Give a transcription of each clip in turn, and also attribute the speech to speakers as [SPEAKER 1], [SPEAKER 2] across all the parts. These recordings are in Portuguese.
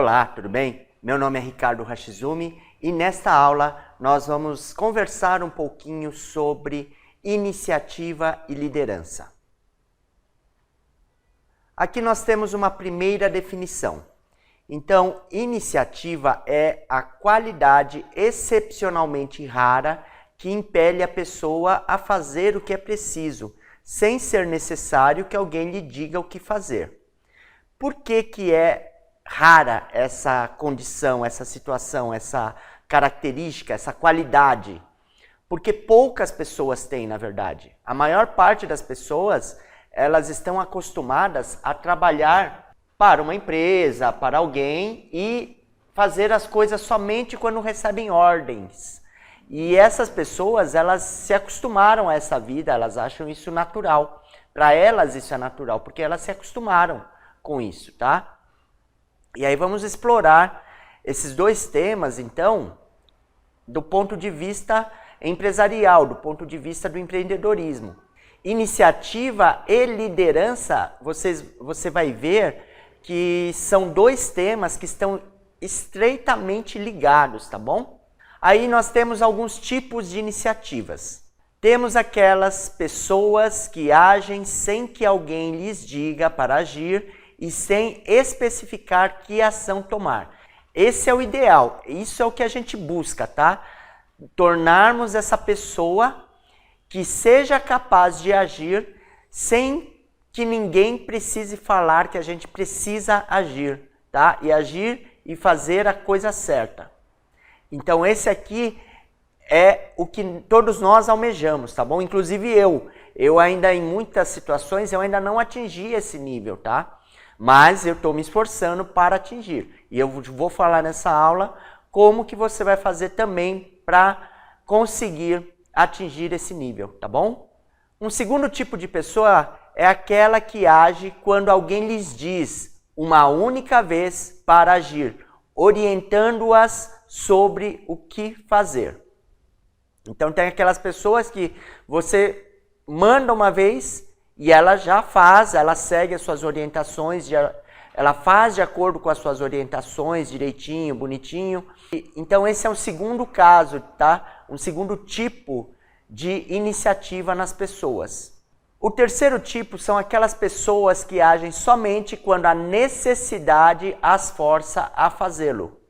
[SPEAKER 1] Olá, tudo bem? Meu nome é Ricardo Hashizumi e nesta aula nós vamos conversar um pouquinho sobre iniciativa e liderança. Aqui nós temos uma primeira definição. Então, iniciativa é a qualidade excepcionalmente rara que impele a pessoa a fazer o que é preciso, sem ser necessário que alguém lhe diga o que fazer. Por que é rara essa condição, essa situação, essa característica, essa qualidade? Porque poucas pessoas têm, na verdade. A maior parte das pessoas, elas estão acostumadas a trabalhar para uma empresa, para alguém e fazer as coisas somente quando recebem ordens. E essas pessoas, elas se acostumaram a essa vida, elas acham isso natural. Para elas isso é natural, porque elas se acostumaram com isso, tá? E aí vamos explorar esses dois temas, então, do ponto de vista empresarial, do ponto de vista do empreendedorismo. Iniciativa e liderança, você vai ver que são dois temas que estão estreitamente ligados, tá bom? Aí nós temos alguns tipos de iniciativas. Temos aquelas pessoas que agem sem que alguém lhes diga para agir e sem especificar que ação tomar. Esse é o ideal, isso é o que a gente busca, tá? Tornarmos essa pessoa que seja capaz de agir sem que ninguém precise falar que a gente precisa agir, tá? E agir e fazer a coisa certa. Então esse aqui é o que todos nós almejamos, tá bom? Inclusive eu ainda em muitas situações eu ainda não atingi esse nível, tá? Mas eu estou me esforçando para atingir. E eu vou falar nessa aula como que você vai fazer também para conseguir atingir esse nível, tá bom? Um segundo tipo de pessoa é aquela que age quando alguém lhes diz uma única vez para agir, orientando-as sobre o que fazer. Então tem aquelas pessoas que você manda uma vez e ela já faz, ela segue as suas orientações, ela faz de acordo com as suas orientações, direitinho, bonitinho. Então esse é um segundo caso, tá? Um segundo tipo de iniciativa nas pessoas. O terceiro tipo são aquelas pessoas que agem somente quando a necessidade as força a fazê-lo.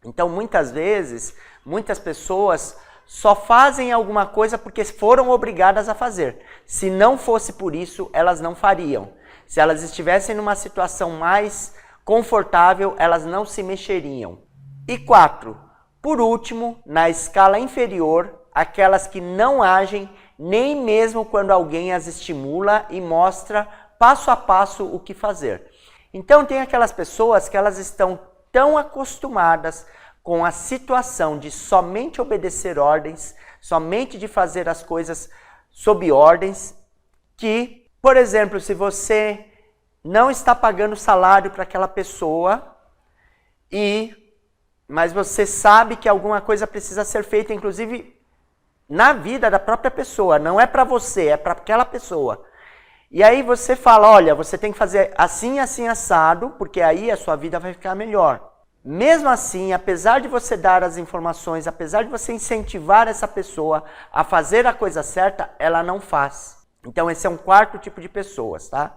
[SPEAKER 1] Então muitas vezes, muitas pessoas só fazem alguma coisa porque foram obrigadas a fazer. Se não fosse por isso, elas não fariam. Se elas estivessem numa situação mais confortável, elas não se mexeriam. E 4, por último, na escala inferior, aquelas que não agem nem mesmo quando alguém as estimula e mostra passo a passo o que fazer. Então tem aquelas pessoas que elas estão tão acostumadas com a situação de somente obedecer ordens, somente de fazer as coisas sob ordens, que, por exemplo, se você não está pagando salário para aquela pessoa, mas você sabe que alguma coisa precisa ser feita, inclusive na vida da própria pessoa, não é para você, é para aquela pessoa. E aí você fala, olha, você tem que fazer assim, assim, assado, porque aí a sua vida vai ficar melhor. Mesmo assim, apesar de você dar as informações, apesar de você incentivar essa pessoa a fazer a coisa certa, ela não faz. Então esse é um quarto tipo de pessoas, tá?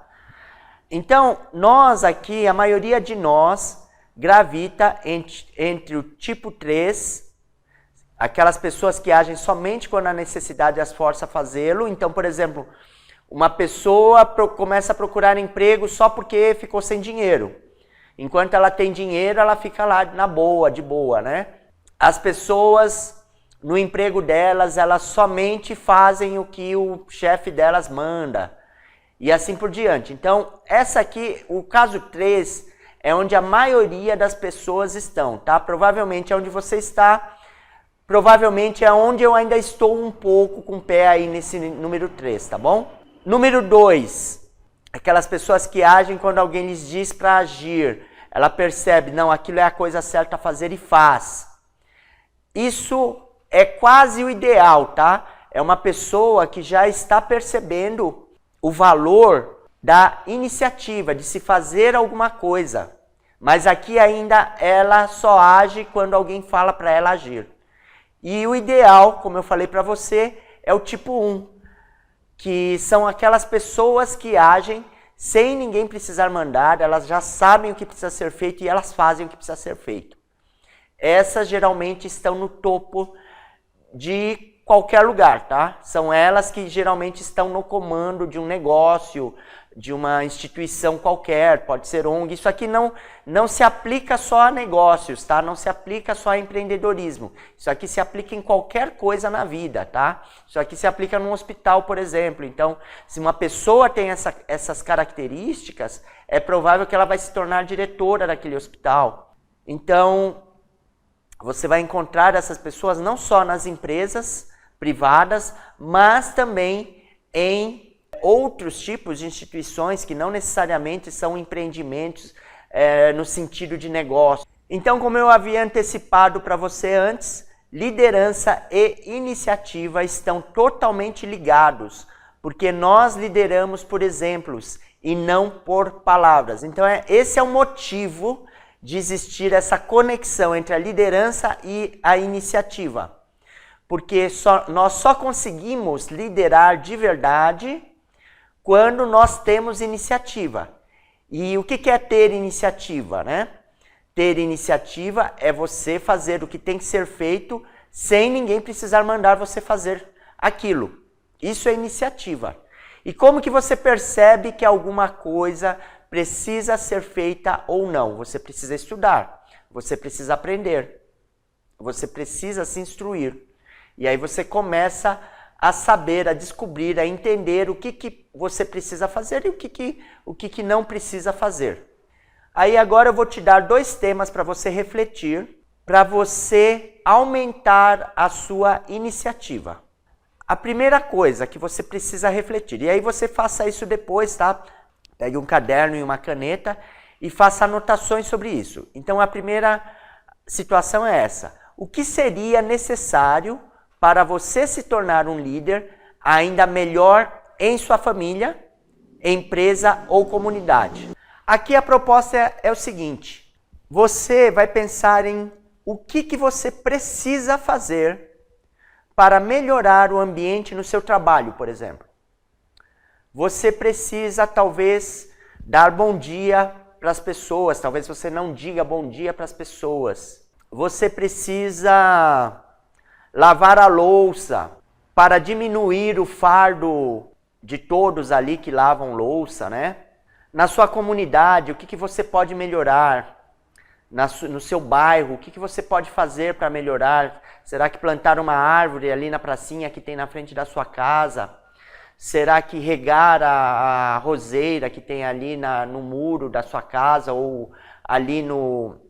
[SPEAKER 1] Então nós aqui, a maioria de nós, gravita entre o tipo 3, aquelas pessoas que agem somente quando a necessidade as força a fazê-lo. Então, por exemplo, uma pessoa começa a procurar emprego só porque ficou sem dinheiro. Enquanto ela tem dinheiro, ela fica lá na boa, de boa, né? As pessoas, no emprego delas, elas somente fazem o que o chefe delas manda. E assim por diante. Então, essa aqui, o caso 3, é onde a maioria das pessoas estão, tá? Provavelmente é onde você está, provavelmente é onde eu ainda estou um pouco com o pé aí nesse número 3, tá bom? Número 2. Aquelas pessoas que agem quando alguém lhes diz para agir. Ela percebe, não, aquilo é a coisa certa a fazer e faz. Isso é quase o ideal, tá? É uma pessoa que já está percebendo o valor da iniciativa, de se fazer alguma coisa. Mas aqui ainda ela só age quando alguém fala para ela agir. E o ideal, como eu falei para você, é o tipo 1, que são aquelas pessoas que agem sem ninguém precisar mandar, elas já sabem o que precisa ser feito e elas fazem o que precisa ser feito. Essas geralmente estão no topo de qualquer lugar, tá? São elas que geralmente estão no comando de um negócio, de uma instituição qualquer, pode ser ONG. Isso aqui não se aplica só a negócios, tá? Não se aplica só a empreendedorismo. Isso aqui se aplica em qualquer coisa na vida, tá? Isso aqui se aplica num hospital, por exemplo. Então, se uma pessoa tem essas características, é provável que ela vai se tornar diretora daquele hospital. Então, você vai encontrar essas pessoas não só nas empresas privadas, mas também em outros tipos de instituições que não necessariamente são empreendimentos no sentido de negócio. Então, como eu havia antecipado para você antes, liderança e iniciativa estão totalmente ligados, porque nós lideramos por exemplos e não por palavras. Então, esse é o motivo de existir essa conexão entre a liderança e a iniciativa. Porque nós só conseguimos liderar de verdade quando nós temos iniciativa. E o que é ter iniciativa, né? Ter iniciativa é você fazer o que tem que ser feito sem ninguém precisar mandar você fazer aquilo. Isso é iniciativa. E como que você percebe que alguma coisa precisa ser feita ou não? Você precisa estudar, você precisa aprender, você precisa se instruir. E aí você começa a saber, a descobrir, a entender o que você precisa fazer e o que não precisa fazer. Aí agora eu vou te dar 2 temas para você refletir, para você aumentar a sua iniciativa. A primeira coisa que você precisa refletir, e aí você faça isso depois, tá? Pegue um caderno e uma caneta e faça anotações sobre isso. Então a primeira situação é essa. O que seria necessário para você se tornar um líder ainda melhor em sua família, empresa ou comunidade? Aqui a proposta é o seguinte: você vai pensar em o que você precisa fazer para melhorar o ambiente no seu trabalho, por exemplo. Você precisa talvez dar bom dia para as pessoas, talvez você não diga bom dia para as pessoas. Você precisa lavar a louça para diminuir o fardo de todos ali que lavam louça, né? Na sua comunidade, o que você pode melhorar? No seu bairro, o que você pode fazer para melhorar? Será que plantar uma árvore ali na pracinha que tem na frente da sua casa? Será que regar a roseira que tem ali no muro da sua casa ou ali no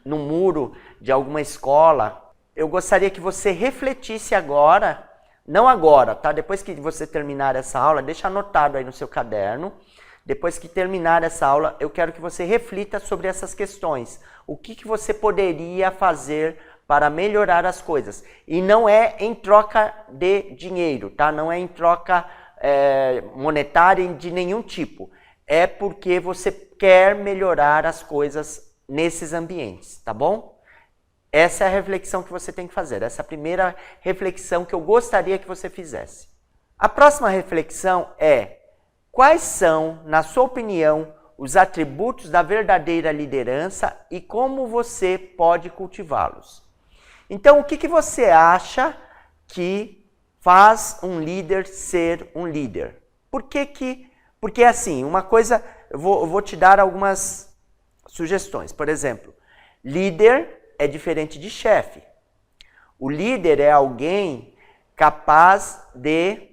[SPEAKER 1] muro de alguma escola? Eu gostaria que você refletisse agora, não agora, tá? Depois que você terminar essa aula, deixa anotado aí no seu caderno. Depois que terminar essa aula, eu quero que você reflita sobre essas questões. O que você poderia fazer para melhorar as coisas? E não é em troca de dinheiro, tá? Não é em troca monetária de nenhum tipo. É porque você quer melhorar as coisas nesses ambientes, tá bom? Essa é a reflexão que você tem que fazer. Essa é a primeira reflexão que eu gostaria que você fizesse. A próxima reflexão é: quais são, na sua opinião, os atributos da verdadeira liderança e como você pode cultivá-los? Então, o que você acha que faz um líder ser um líder? Porque assim, uma coisa, eu vou te dar algumas sugestões. Por exemplo, líder é diferente de chefe. O líder é alguém capaz de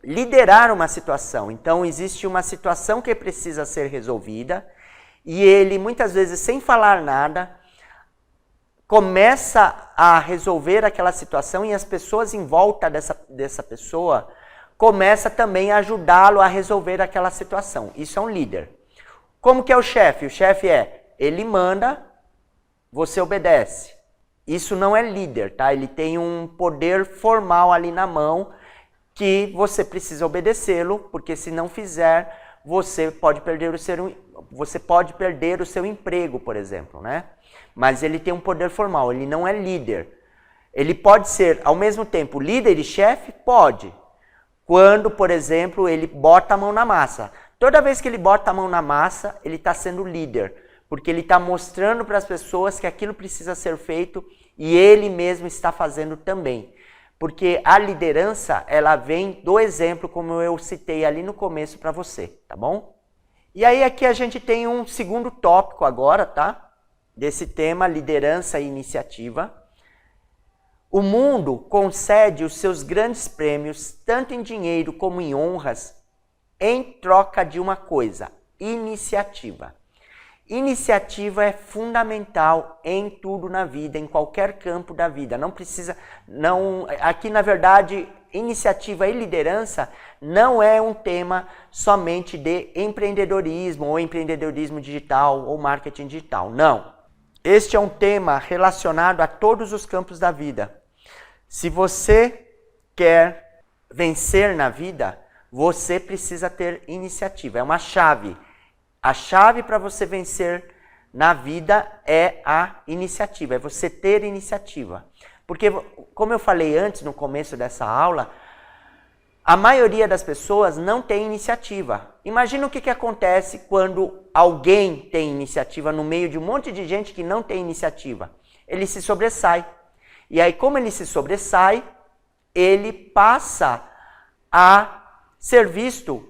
[SPEAKER 1] liderar uma situação. Então, existe uma situação que precisa ser resolvida e ele, muitas vezes, sem falar nada, começa a resolver aquela situação e as pessoas em volta dessa pessoa começam também a ajudá-lo a resolver aquela situação. Isso é um líder. Como que é o chefe? O chefe ele manda, você obedece. Isso não é líder, tá? Ele tem um poder formal ali na mão que você precisa obedecê-lo, porque se não fizer, você pode perder você pode perder o seu emprego, por exemplo, né? Mas ele tem um poder formal, ele não é líder. Ele pode ser, ao mesmo tempo, líder e chefe? Pode. Quando, por exemplo, ele bota a mão na massa. Toda vez que ele bota a mão na massa, ele está sendo líder. Porque ele está mostrando para as pessoas que aquilo precisa ser feito e ele mesmo está fazendo também. Porque a liderança, ela vem do exemplo, como eu citei ali no começo para você, tá bom? E aí aqui a gente tem um segundo tópico agora, tá? Desse tema, liderança e iniciativa. O mundo concede os seus grandes prêmios, tanto em dinheiro como em honras, em troca de uma coisa, iniciativa. Iniciativa é fundamental em tudo na vida, em qualquer campo da vida. Aqui na verdade, iniciativa e liderança não é um tema somente de empreendedorismo ou empreendedorismo digital ou marketing digital. Não. Este é um tema relacionado a todos os campos da vida. Se você quer vencer na vida, você precisa ter iniciativa. É uma chave. A chave para você vencer na vida é a iniciativa, é você ter iniciativa. Porque, como eu falei antes, no começo dessa aula, a maioria das pessoas não tem iniciativa. Imagina o que acontece quando alguém tem iniciativa no meio de um monte de gente que não tem iniciativa. Ele se sobressai. E aí, como ele se sobressai, ele passa a ser visto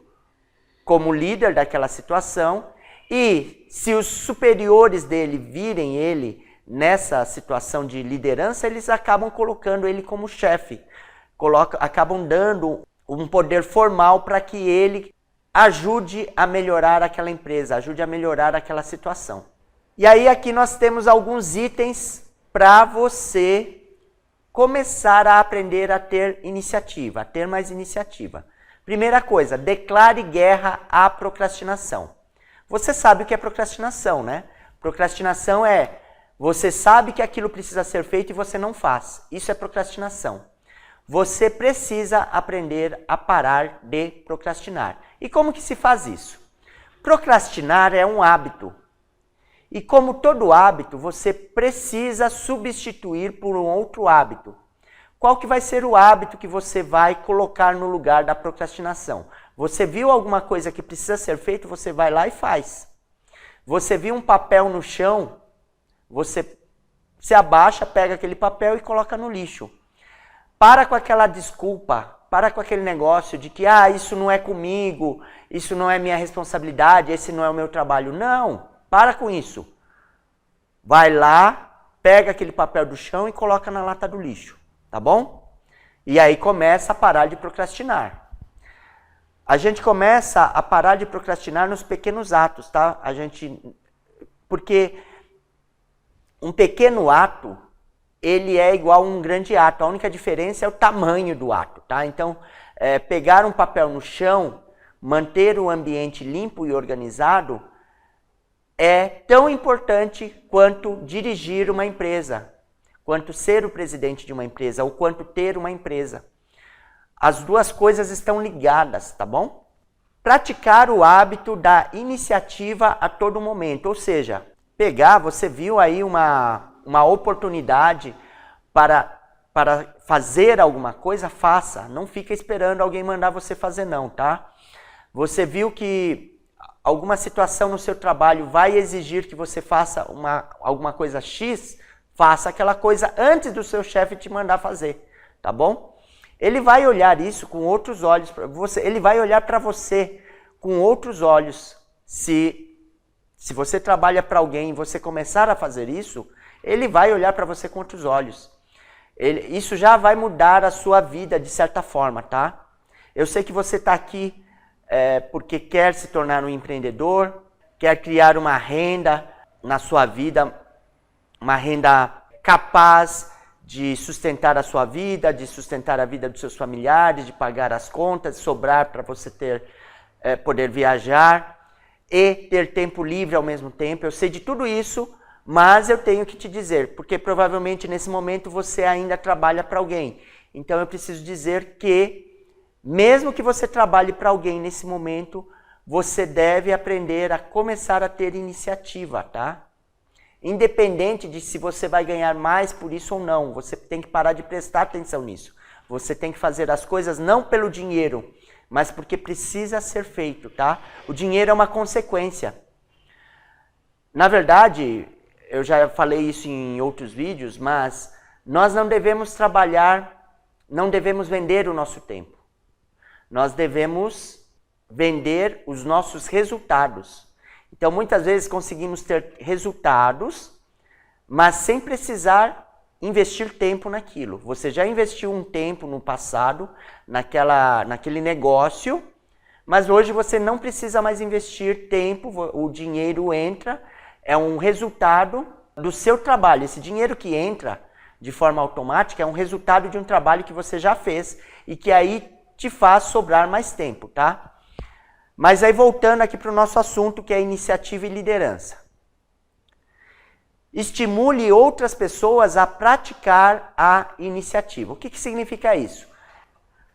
[SPEAKER 1] como líder daquela situação, e se os superiores dele virem ele nessa situação de liderança, eles acabam colocando ele como chefe, acabam dando um poder formal para que ele ajude a melhorar aquela empresa, ajude a melhorar aquela situação. E aí aqui nós temos alguns itens para você começar a aprender a ter iniciativa, a ter mais iniciativa. Primeira coisa, declare guerra à procrastinação. Você sabe o que é procrastinação, né? Procrastinação é você sabe que aquilo precisa ser feito e você não faz. Isso é procrastinação. Você precisa aprender a parar de procrastinar. E como que se faz isso? Procrastinar é um hábito. E como todo hábito, você precisa substituir por um outro hábito. Qual que vai ser o hábito que você vai colocar no lugar da procrastinação? Você viu alguma coisa que precisa ser feita, você vai lá e faz. Você viu um papel no chão, você se abaixa, pega aquele papel e coloca no lixo. Para com aquela desculpa, para com aquele negócio de que isso não é comigo, isso não é minha responsabilidade, esse não é o meu trabalho. Não, para com isso. Vai lá, pega aquele papel do chão e coloca na lata do lixo. Tá bom? E aí começa a parar de procrastinar. A gente começa a parar de procrastinar nos pequenos atos, tá? Porque um pequeno ato, ele é igual a um grande ato. A única diferença é o tamanho do ato, tá? Então, pegar um papel no chão, manter o ambiente limpo e organizado, é tão importante quanto dirigir uma empresa, quanto ser o presidente de uma empresa, ou quanto ter uma empresa. As duas coisas estão ligadas, tá bom? Praticar o hábito da iniciativa a todo momento, ou seja, você viu aí uma oportunidade para fazer alguma coisa, faça. Não fica esperando alguém mandar você fazer não, tá? Você viu que alguma situação no seu trabalho vai exigir que você faça alguma coisa X, faça aquela coisa antes do seu chefe te mandar fazer, tá bom? Ele vai olhar isso com outros olhos para você, ele vai olhar para você com outros olhos. Se você trabalha para alguém e você começar a fazer isso, ele vai olhar para você com outros olhos. Isso já vai mudar a sua vida de certa forma, tá? Eu sei que você está aqui porque quer se tornar um empreendedor, quer criar uma renda na sua vida, uma renda capaz de sustentar a sua vida, de sustentar a vida dos seus familiares, de pagar as contas, de sobrar para você poder viajar e ter tempo livre ao mesmo tempo. Eu sei de tudo isso, mas eu tenho que te dizer, porque provavelmente nesse momento você ainda trabalha para alguém. Então eu preciso dizer que, mesmo que você trabalhe para alguém nesse momento, você deve aprender a começar a ter iniciativa, tá? Independente de se você vai ganhar mais por isso ou não, você tem que parar de prestar atenção nisso. Você tem que fazer as coisas não pelo dinheiro, mas porque precisa ser feito, tá? O dinheiro é uma consequência. Na verdade, eu já falei isso em outros vídeos, mas nós não devemos trabalhar, não devemos vender o nosso tempo. Nós devemos vender os nossos resultados. Então, muitas vezes conseguimos ter resultados, mas sem precisar investir tempo naquilo. Você já investiu um tempo no passado, naquele negócio, mas hoje você não precisa mais investir tempo, o dinheiro entra, é um resultado do seu trabalho. Esse dinheiro que entra de forma automática é um resultado de um trabalho que você já fez e que aí te faz sobrar mais tempo, tá? Mas aí voltando aqui para o nosso assunto, que é iniciativa e liderança. Estimule outras pessoas a praticar a iniciativa. O que significa isso?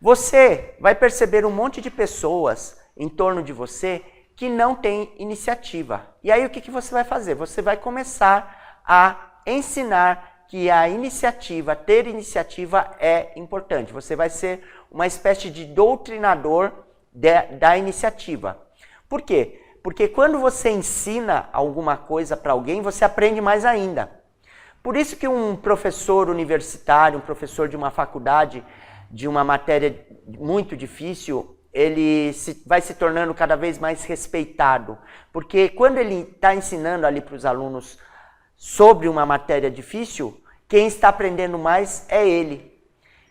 [SPEAKER 1] Você vai perceber um monte de pessoas em torno de você que não têm iniciativa. E aí o que você vai fazer? Você vai começar a ensinar que a iniciativa, ter iniciativa é importante. Você vai ser uma espécie de doutrinador da iniciativa. Por quê? Porque quando você ensina alguma coisa para alguém, você aprende mais ainda. Por isso que um professor universitário, um professor de uma faculdade, de uma matéria muito difícil, ele vai se tornando cada vez mais respeitado. Porque quando ele está ensinando ali para os alunos sobre uma matéria difícil, quem está aprendendo mais é ele.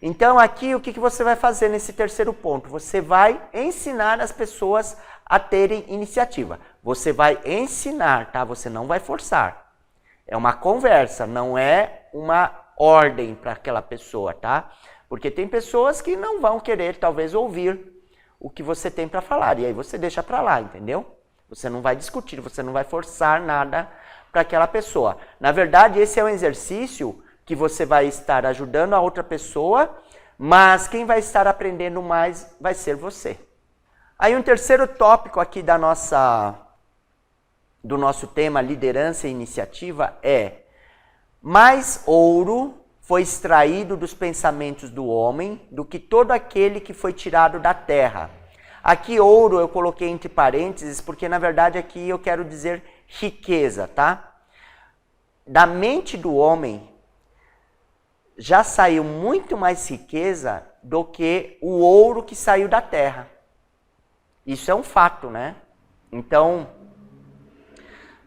[SPEAKER 1] Então aqui o que você vai fazer nesse terceiro ponto? Você vai ensinar as pessoas a terem iniciativa. Você vai ensinar, tá? Você não vai forçar. É uma conversa, não é uma ordem para aquela pessoa, tá? Porque tem pessoas que não vão querer talvez ouvir o que você tem para falar. E aí você deixa para lá, entendeu? Você não vai discutir, você não vai forçar nada para aquela pessoa. Na verdade, esse é um exercício que você vai estar ajudando a outra pessoa, mas quem vai estar aprendendo mais vai ser você. Aí um terceiro tópico aqui do nosso tema liderança e iniciativa é: mais ouro foi extraído dos pensamentos do homem do que todo aquele que foi tirado da terra. Aqui ouro eu coloquei entre parênteses porque na verdade aqui eu quero dizer riqueza, tá? Da mente do homem já saiu muito mais riqueza do que o ouro que saiu da terra. Isso é um fato, né? Então,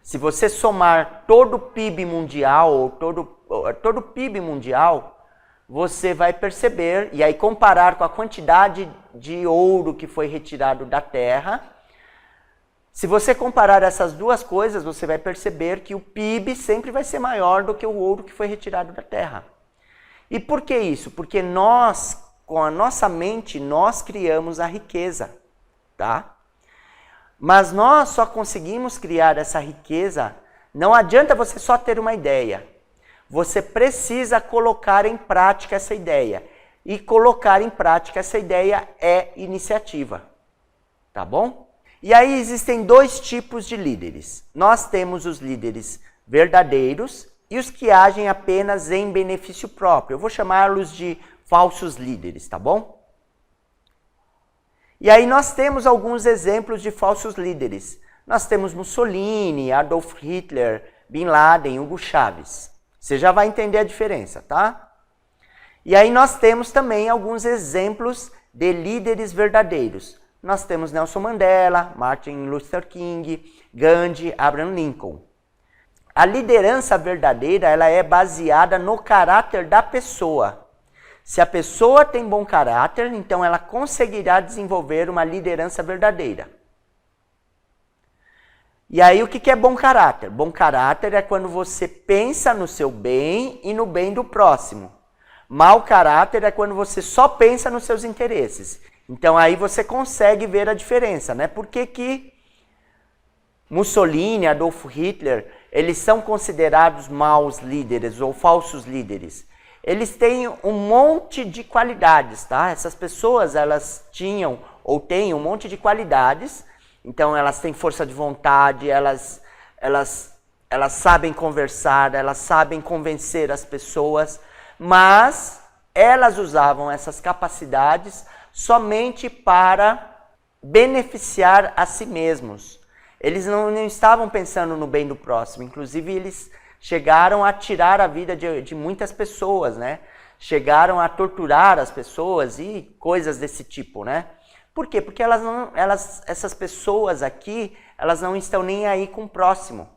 [SPEAKER 1] se você somar todo o PIB mundial, ou todo o PIB mundial, você vai perceber, e aí comparar com a quantidade de ouro que foi retirado da terra, se você comparar essas duas coisas, você vai perceber que o PIB sempre vai ser maior do que o ouro que foi retirado da terra. E por que isso? Porque nós, com a nossa mente, nós criamos a riqueza, tá? Mas nós só conseguimos criar essa riqueza, não adianta você só ter uma ideia. Você precisa colocar em prática essa ideia. E colocar em prática essa ideia é iniciativa, tá bom? E aí existem dois tipos de líderes. Nós temos os líderes verdadeiros e os que agem apenas em benefício próprio. Eu vou chamá-los de falsos líderes, tá bom? E aí nós temos alguns exemplos de falsos líderes. Nós temos Mussolini, Adolf Hitler, Bin Laden, Hugo Chávez. Você já vai entender a diferença, tá? E aí nós temos também alguns exemplos de líderes verdadeiros. Nós temos Nelson Mandela, Martin Luther King, Gandhi, Abraham Lincoln. A liderança verdadeira, ela é baseada no caráter da pessoa. Se a pessoa tem bom caráter, então ela conseguirá desenvolver uma liderança verdadeira. E aí o que é bom caráter? Bom caráter é quando você pensa no seu bem e no bem do próximo. Mau caráter é quando você só pensa nos seus interesses. Então aí você consegue ver a diferença, né? Por que Mussolini, Adolf Hitler, eles são considerados maus líderes ou falsos líderes? Eles têm um monte de qualidades, tá? Essas pessoas, elas tinham ou têm um monte de qualidades Então elas têm força de vontade, elas sabem conversar, elas sabem convencer as pessoas, mas elas usavam essas capacidades somente para beneficiar a si mesmos. Eles não estavam pensando no bem do próximo, inclusive eles chegaram a tirar a vida de muitas pessoas, né? Chegaram a torturar as pessoas e coisas desse tipo, né? Por quê? Porque essas pessoas aqui, elas não estão nem aí com o próximo.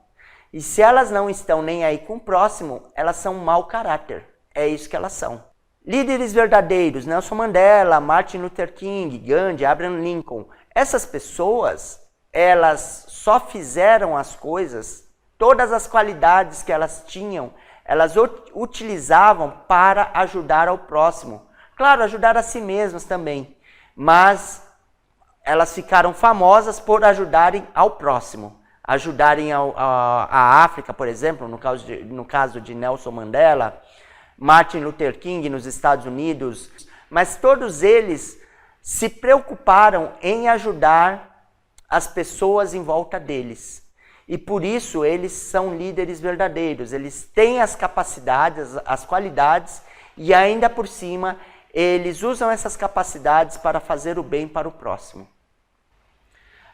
[SPEAKER 1] E se elas não estão nem aí com o próximo, elas são um mau caráter. É isso que elas são. Líderes verdadeiros, Nelson Mandela, Martin Luther King, Gandhi, Abraham Lincoln. Essas pessoas, elas só fizeram as coisas, todas as qualidades que elas tinham, elas utilizavam para ajudar ao próximo. Claro, ajudar a si mesmas também, mas elas ficaram famosas por ajudarem ao próximo. Ajudarem a África, por exemplo, no caso de Nelson Mandela, Martin Luther King nos Estados Unidos, mas todos eles se preocuparam em ajudar as pessoas em volta deles. E por isso eles são líderes verdadeiros, eles têm as capacidades, as qualidades e ainda por cima eles usam essas capacidades para fazer o bem para o próximo.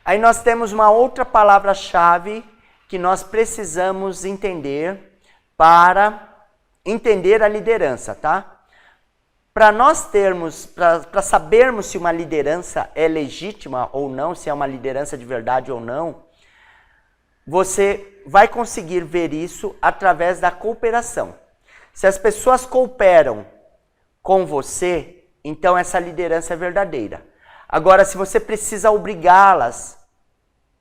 [SPEAKER 1] Aí nós temos uma outra palavra-chave que nós precisamos entender para entender a liderança, tá? Para sabermos se uma liderança é legítima ou não, se é uma liderança de verdade ou não, você vai conseguir ver isso através da cooperação. Se as pessoas cooperam com você, então essa liderança é verdadeira. Agora, se você precisa obrigá-las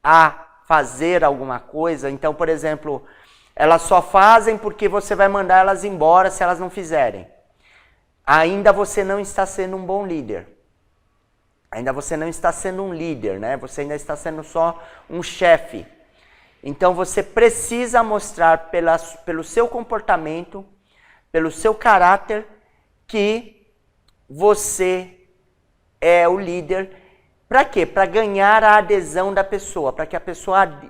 [SPEAKER 1] a fazer alguma coisa, então, por exemplo, elas só fazem porque você vai mandar elas embora se elas não fizerem. Ainda você não está sendo um bom líder. Ainda você não está sendo um líder, né? Você ainda está sendo só um chefe. Então você precisa mostrar pelo seu comportamento, pelo seu caráter, que você é o líder. Para quê? Para ganhar a adesão da pessoa, para que a pessoa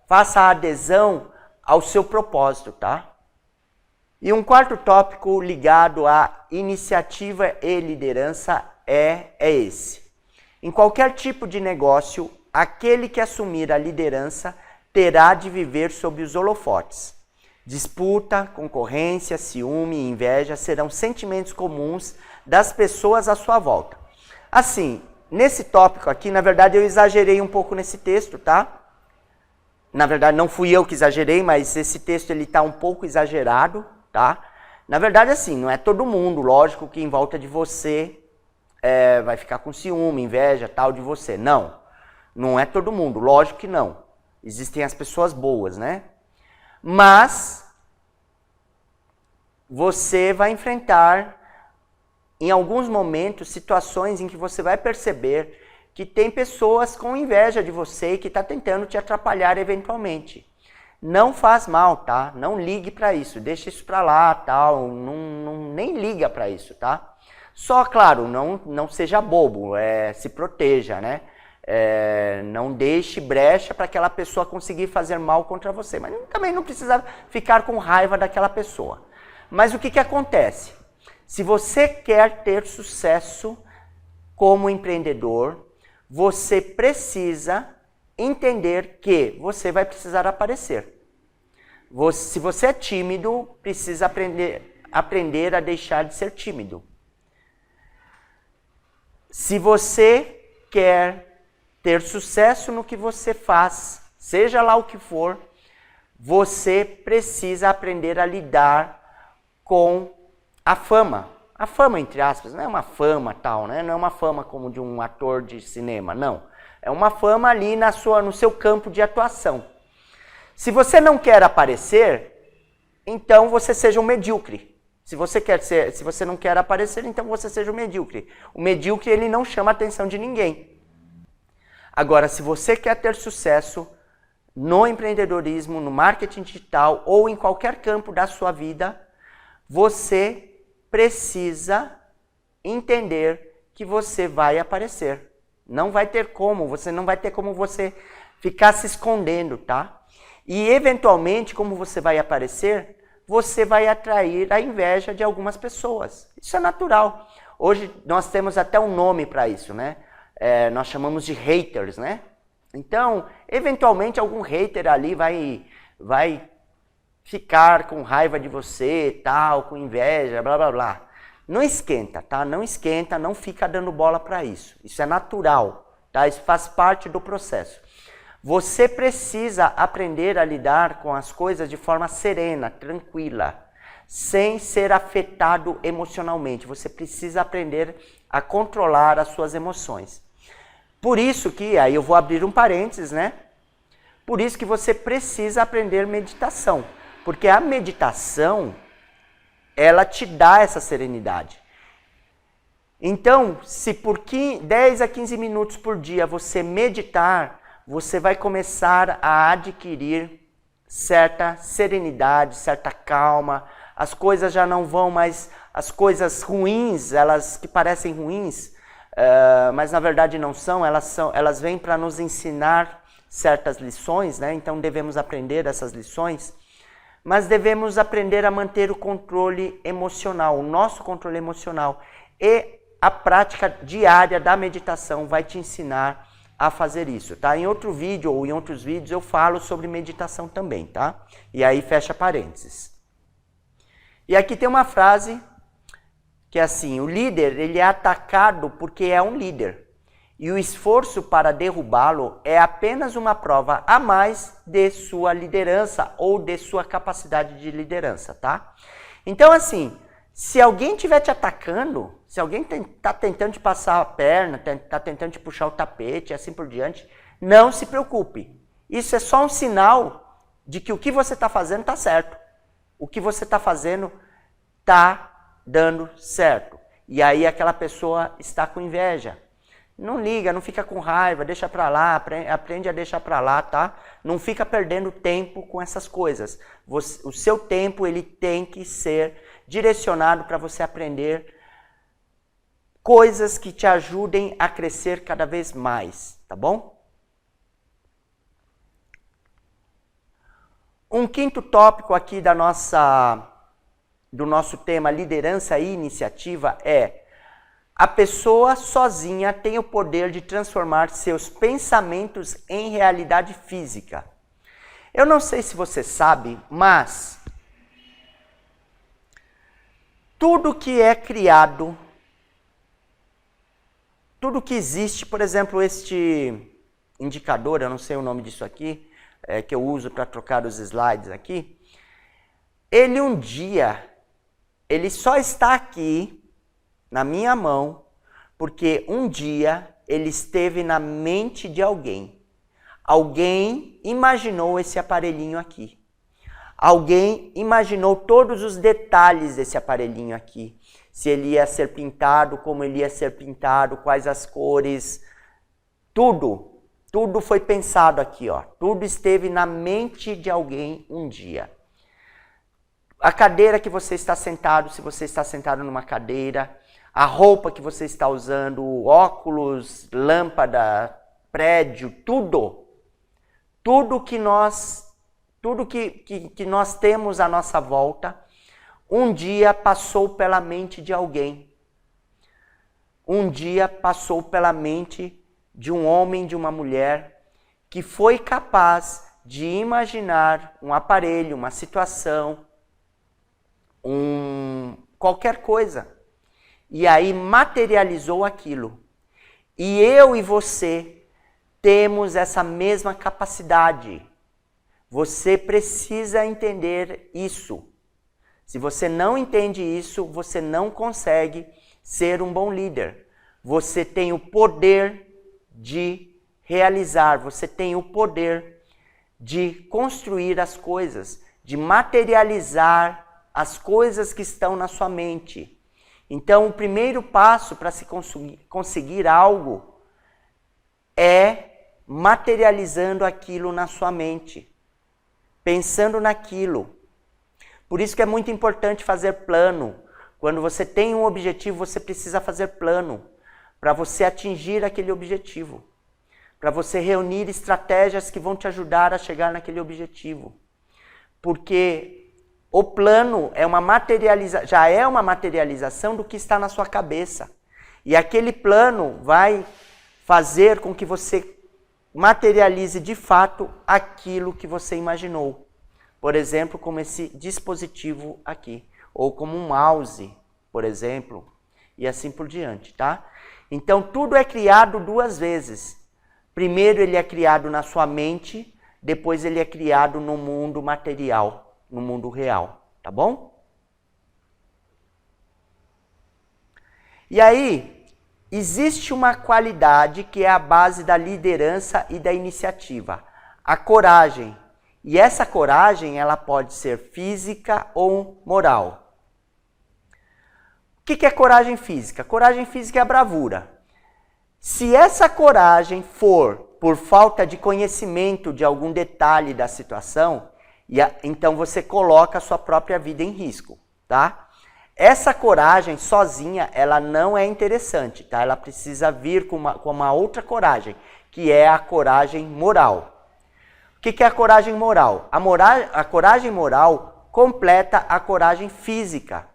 [SPEAKER 1] faça a adesão ao seu propósito, tá? E um quarto tópico ligado à iniciativa e liderança é esse. Em qualquer tipo de negócio, aquele que assumir a liderança terá de viver sob os holofotes. Disputa, concorrência, ciúme e inveja serão sentimentos comuns das pessoas à sua volta. Assim, nesse tópico aqui, na verdade eu exagerei um pouco nesse texto, tá? Na verdade não fui eu que exagerei, mas esse texto ele tá um pouco exagerado, tá? Na verdade assim, não é todo mundo, lógico, que em volta de você vai ficar com ciúme, inveja, tal de você. Não, não é todo mundo, lógico que não. Existem as pessoas boas, né? Mas você vai enfrentar em alguns momentos situações em que você vai perceber que tem pessoas com inveja de você e que está tentando te atrapalhar eventualmente. Não faz mal, tá? Não ligue para isso, deixa isso para lá, tal, nem liga para isso, tá? Só, claro, não seja bobo, se proteja, né? Não deixe brecha para aquela pessoa conseguir fazer mal contra você, mas também não precisa ficar com raiva daquela pessoa. Mas o que acontece? Se você quer ter sucesso como empreendedor, você precisa entender que você vai precisar aparecer. Se você é tímido, precisa aprender a deixar de ser tímido. Se você quer ter sucesso no que você faz, seja lá o que for, você precisa aprender a lidar com a fama. A fama, entre aspas, não é uma fama tal, né? Não é uma fama como de um ator de cinema, não. É uma fama ali no seu campo de atuação. Se você não quer aparecer, então você seja um medíocre. Se você não quer aparecer, então você seja um medíocre. O medíocre, ele não chama a atenção de ninguém. Agora, se você quer ter sucesso no empreendedorismo, no marketing digital ou em qualquer campo da sua vida, você precisa entender que você vai aparecer. Não vai ter como, você não vai ter como você ficar se escondendo, tá? E eventualmente, como você vai aparecer, você vai atrair a inveja de algumas pessoas. Isso é natural. Hoje nós temos até um nome para isso, né? Nós chamamos de haters, né? Então, eventualmente algum hater ali vai ficar com raiva de você, tal, com inveja, blá blá blá. Não esquenta, tá? Não esquenta, não fica dando bola para isso. Isso é natural, tá? Isso faz parte do processo. Você precisa aprender a lidar com as coisas de forma serena, tranquila, sem ser afetado emocionalmente. Você precisa aprender a controlar as suas emoções. Por isso que, aí eu vou abrir um parênteses, né? Por isso que você precisa aprender meditação. Porque a meditação, ela te dá essa serenidade. Então, se por 10 a 15 minutos por dia você meditar, você vai começar a adquirir certa serenidade, certa calma. As coisas já não vão mais, as coisas ruins, elas que parecem ruins, mas na verdade não são, elas vêm para nos ensinar certas lições, né? Então devemos aprender essas lições, mas devemos aprender a manter o controle emocional, o nosso controle emocional. E a prática diária da meditação vai te ensinar a fazer isso, tá? Em outro vídeo ou em outros vídeos eu falo sobre meditação também, tá? E aí fecha parênteses. E aqui tem uma frase que é assim: o líder, ele é atacado porque é um líder. E o esforço para derrubá-lo é apenas uma prova a mais de sua liderança ou de sua capacidade de liderança, tá? Então assim, se alguém estiver te atacando, se alguém está tentando te passar a perna, está tentando te puxar o tapete e assim por diante, não se preocupe. Isso é só um sinal de que o que você está fazendo está certo. O que você está fazendo está dando certo. E aí aquela pessoa está com inveja. Não liga, não fica com raiva, deixa pra lá, aprende a deixar pra lá, tá? Não fica perdendo tempo com essas coisas. O seu tempo, ele tem que ser direcionado para você aprender coisas que te ajudem a crescer cada vez mais, tá bom? Um quinto tópico aqui do nosso tema liderança e iniciativa é: a pessoa sozinha tem o poder de transformar seus pensamentos em realidade física. Eu não sei se você sabe, mas tudo que é criado, tudo que existe, por exemplo, este indicador, eu não sei o nome disso aqui, que eu uso para trocar os slides aqui, ele um dia, ele só está aqui na minha mão, porque um dia ele esteve na mente de alguém. Alguém imaginou esse aparelhinho aqui. Alguém imaginou todos os detalhes desse aparelhinho aqui. Se ele ia ser pintado, como ele ia ser pintado, quais as cores, tudo. Tudo foi pensado aqui, ó. Tudo esteve na mente de alguém um dia. A cadeira que você está sentado, se você está sentado numa cadeira, a roupa que você está usando, óculos, lâmpada, prédio, tudo que nós temos à nossa volta, um dia passou pela mente de alguém. Um dia passou pela mente de um homem, de uma mulher, que foi capaz de imaginar um aparelho, uma situação, qualquer coisa. E aí materializou aquilo. E eu e você temos essa mesma capacidade. Você precisa entender isso. Se você não entende isso, você não consegue ser um bom líder. Você tem o poder de realizar, você tem o poder de construir as coisas, de materializar as coisas que estão na sua mente. Então, o primeiro passo para se conseguir algo é materializando aquilo na sua mente, pensando naquilo. Por isso que é muito importante fazer plano. Quando você tem um objetivo, você precisa fazer plano. para você atingir aquele objetivo, para você reunir estratégias que vão te ajudar a chegar naquele objetivo. Porque o plano já é uma materialização do que está na sua cabeça. E aquele plano vai fazer com que você materialize de fato aquilo que você imaginou. Por exemplo, como esse dispositivo aqui, ou como um mouse, por exemplo, e assim por diante, tá? Então tudo é criado duas vezes. Primeiro ele é criado na sua mente, depois ele é criado no mundo material, no mundo real, tá bom? E aí, existe uma qualidade que é a base da liderança e da iniciativa, a coragem. E essa coragem, ela pode ser física ou moral. O que é coragem física? Coragem física é a bravura. Se essa coragem for por falta de conhecimento de algum detalhe da situação, então você coloca a sua própria vida em risco, tá? Essa coragem sozinha, ela não é interessante, tá? Ela precisa vir com uma outra coragem, que é a coragem moral. O que é a coragem moral? A coragem moral completa a coragem física,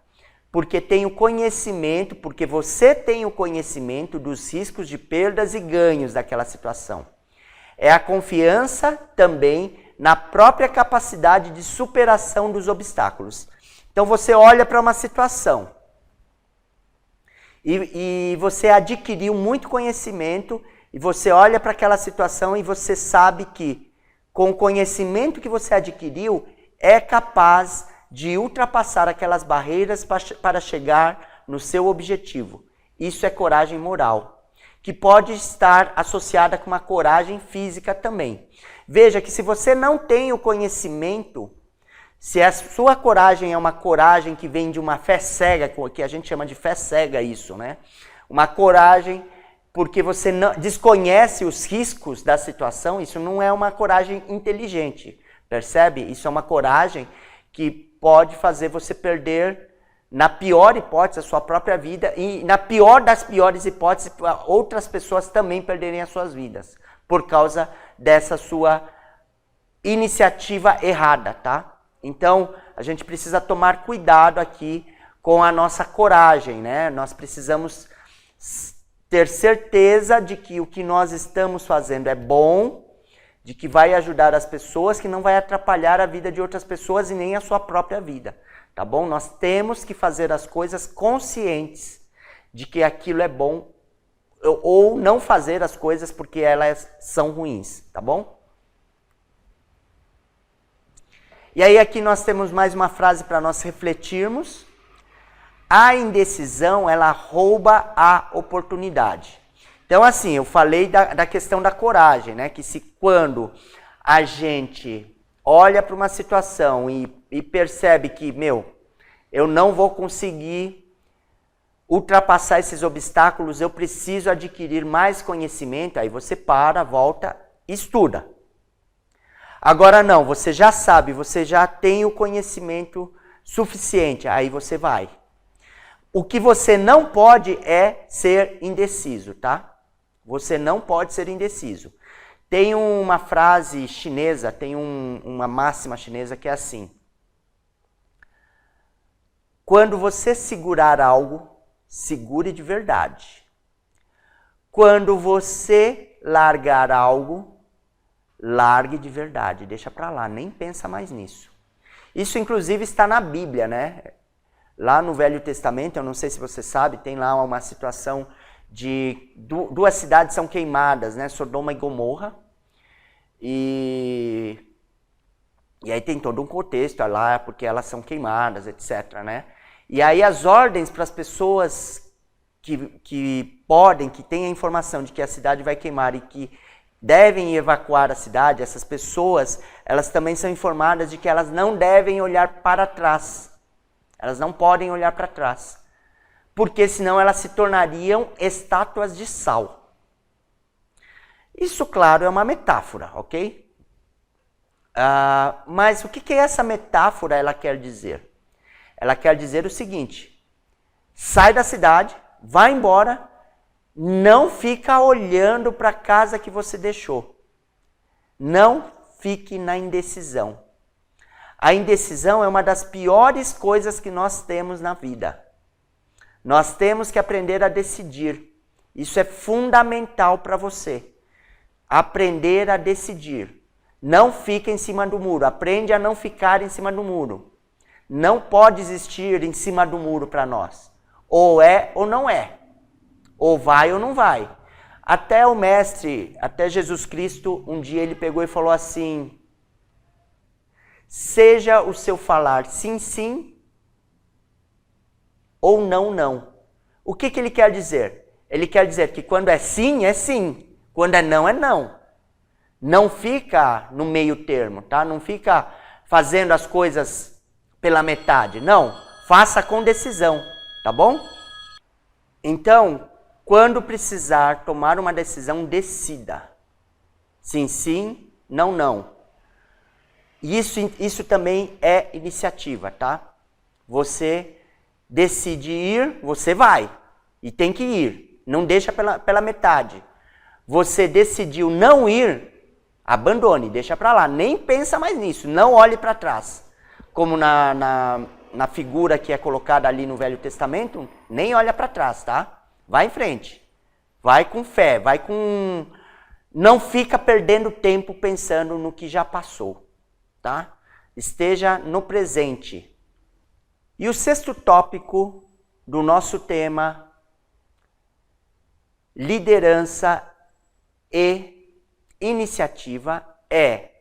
[SPEAKER 1] porque tem o conhecimento, porque você tem o conhecimento dos riscos de perdas e ganhos daquela situação. É a confiança também na própria capacidade de superação dos obstáculos. Então você olha para uma situação e você adquiriu muito conhecimento e você olha para aquela situação e você sabe que com o conhecimento que você adquiriu é capaz de ultrapassar aquelas barreiras para chegar no seu objetivo. Isso é coragem moral, que pode estar associada com uma coragem física também. Veja que se você não tem o conhecimento, se a sua coragem é uma coragem que vem de uma fé cega, que a gente chama de fé cega isso, né? Uma coragem porque você não desconhece os riscos da situação, isso não é uma coragem inteligente, percebe? Isso é uma coragem que pode fazer você perder, na pior hipótese, a sua própria vida e na pior das piores hipóteses, outras pessoas também perderem as suas vidas por causa dessa sua iniciativa errada, tá? Então, a gente precisa tomar cuidado aqui com a nossa coragem, né? Nós precisamos ter certeza de que o que nós estamos fazendo é bom, de que vai ajudar as pessoas, que não vai atrapalhar a vida de outras pessoas e nem a sua própria vida, tá bom? Nós temos que fazer as coisas conscientes de que aquilo é bom ou não fazer as coisas porque elas são ruins, tá bom? E aí aqui nós temos mais uma frase para nós refletirmos. A indecisão, ela rouba a oportunidade. Então, assim, eu falei da questão da coragem, né? Que se quando a gente olha para uma situação e percebe que, eu não vou conseguir ultrapassar esses obstáculos, eu preciso adquirir mais conhecimento, aí você para, volta e estuda. Agora não, você já sabe, você já tem o conhecimento suficiente, aí você vai. O que você não pode é ser indeciso, tá? Você não pode ser indeciso. Tem uma frase chinesa, tem uma máxima chinesa que é assim. Quando você segurar algo, segure de verdade. Quando você largar algo, largue de verdade. Deixa pra lá, nem pensa mais nisso. Isso inclusive está na Bíblia, né? Lá no Velho Testamento, eu não sei se você sabe, tem lá uma situação de duas cidades são queimadas, né? Sodoma e Gomorra. E aí tem todo um contexto lá, porque elas são queimadas, etc, né? E aí as ordens para as pessoas que podem, que têm a informação de que a cidade vai queimar e que devem evacuar a cidade, essas pessoas, elas também são informadas de que elas não devem olhar para trás. Elas não podem olhar para trás. Porque senão elas se tornariam estátuas de sal. Isso, claro, é uma metáfora, ok? Mas o que essa metáfora ela quer dizer? Ela quer dizer o seguinte: sai da cidade, vai embora Não fica olhando para a casa que você deixou. Não fique na indecisão. A indecisão é uma das piores coisas que nós temos na vida. Nós temos que aprender a decidir. Isso é fundamental para você. Aprender a decidir. Não fica em cima do muro. Aprende a não ficar em cima do muro. Não pode existir em cima do muro para nós. Ou é ou não é. Ou vai ou não vai. Até o mestre, até Jesus Cristo, um dia ele pegou e falou assim: seja o seu falar sim, sim, ou não, não. O que ele quer dizer? Ele quer dizer que quando é sim, quando é não. Não fica no meio termo, tá? Não fica fazendo as coisas pela metade. Não, faça com decisão, tá bom? Então, quando precisar tomar uma decisão, decida. Sim, sim, não, não. Isso também é iniciativa, tá? Você decide ir, você vai. E tem que ir. Não deixa pela metade. Você decidiu não ir, abandone, deixa para lá. Nem pensa mais nisso. Não olhe para trás. Como na figura que é colocada ali no Velho Testamento, nem olha para trás, tá? Vai em frente. Vai com fé, vai com... Não fica perdendo tempo pensando no que já passou, tá? Esteja no presente. E o sexto tópico do nosso tema, liderança e iniciativa, é: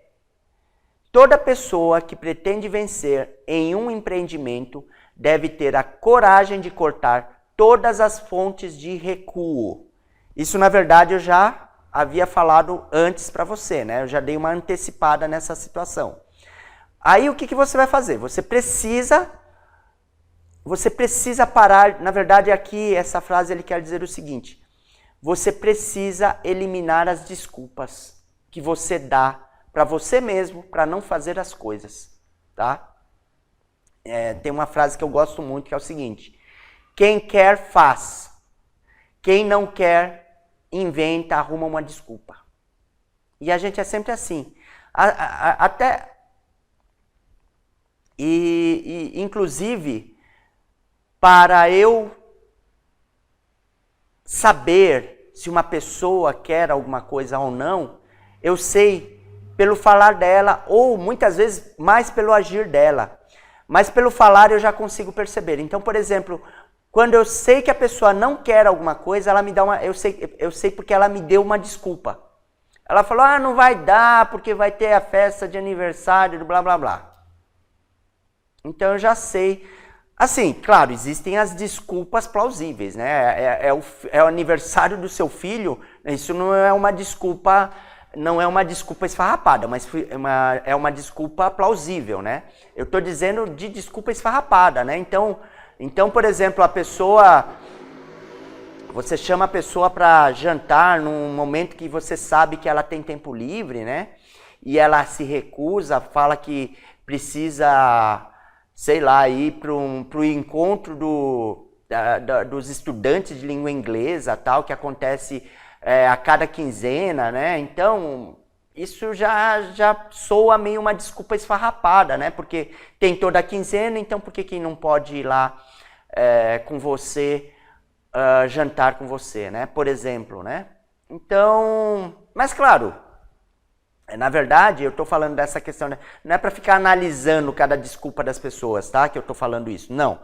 [SPEAKER 1] toda pessoa que pretende vencer em um empreendimento deve ter a coragem de cortar todas as fontes de recuo. Isso, na verdade, eu já havia falado antes para você, né? Eu já dei uma antecipada nessa situação. Aí, o que você vai fazer? Você precisa parar. Na verdade, aqui, essa frase, ele quer dizer o seguinte: você precisa eliminar as desculpas que você dá para você mesmo para não fazer as coisas, tá? Tem uma frase que eu gosto muito, que é o seguinte: quem quer, faz. Quem não quer, inventa, arruma uma desculpa. E a gente é sempre assim. Inclusive, para eu saber se uma pessoa quer alguma coisa ou não, eu sei pelo falar dela, ou muitas vezes mais pelo agir dela. Mas pelo falar eu já consigo perceber. Então, por exemplo, quando eu sei que a pessoa não quer alguma coisa, ela me dá uma... Eu sei porque ela me deu uma desculpa. Ela falou: ah, não vai dar porque vai ter a festa de aniversário do blá blá blá. Então eu já sei. Assim, claro, existem as desculpas plausíveis, né? É o aniversário do seu filho, isso não é uma desculpa... Não é uma desculpa esfarrapada, mas é uma desculpa plausível, né? Eu estou dizendo de desculpa esfarrapada, né? Então, por exemplo, você chama a pessoa para jantar num momento que você sabe que ela tem tempo livre, né? E ela se recusa, fala que precisa, sei lá, ir para o encontro dos estudantes de língua inglesa, tal, que acontece... a cada quinzena, né? Então, isso já soa meio uma desculpa esfarrapada, né? Porque tem toda a quinzena, então por que não pode ir lá com você, jantar com você, né? Por exemplo, né? Então, mas claro, na verdade, eu estou falando dessa questão, né? Não é para ficar analisando cada desculpa das pessoas, tá? Que eu estou falando isso, não.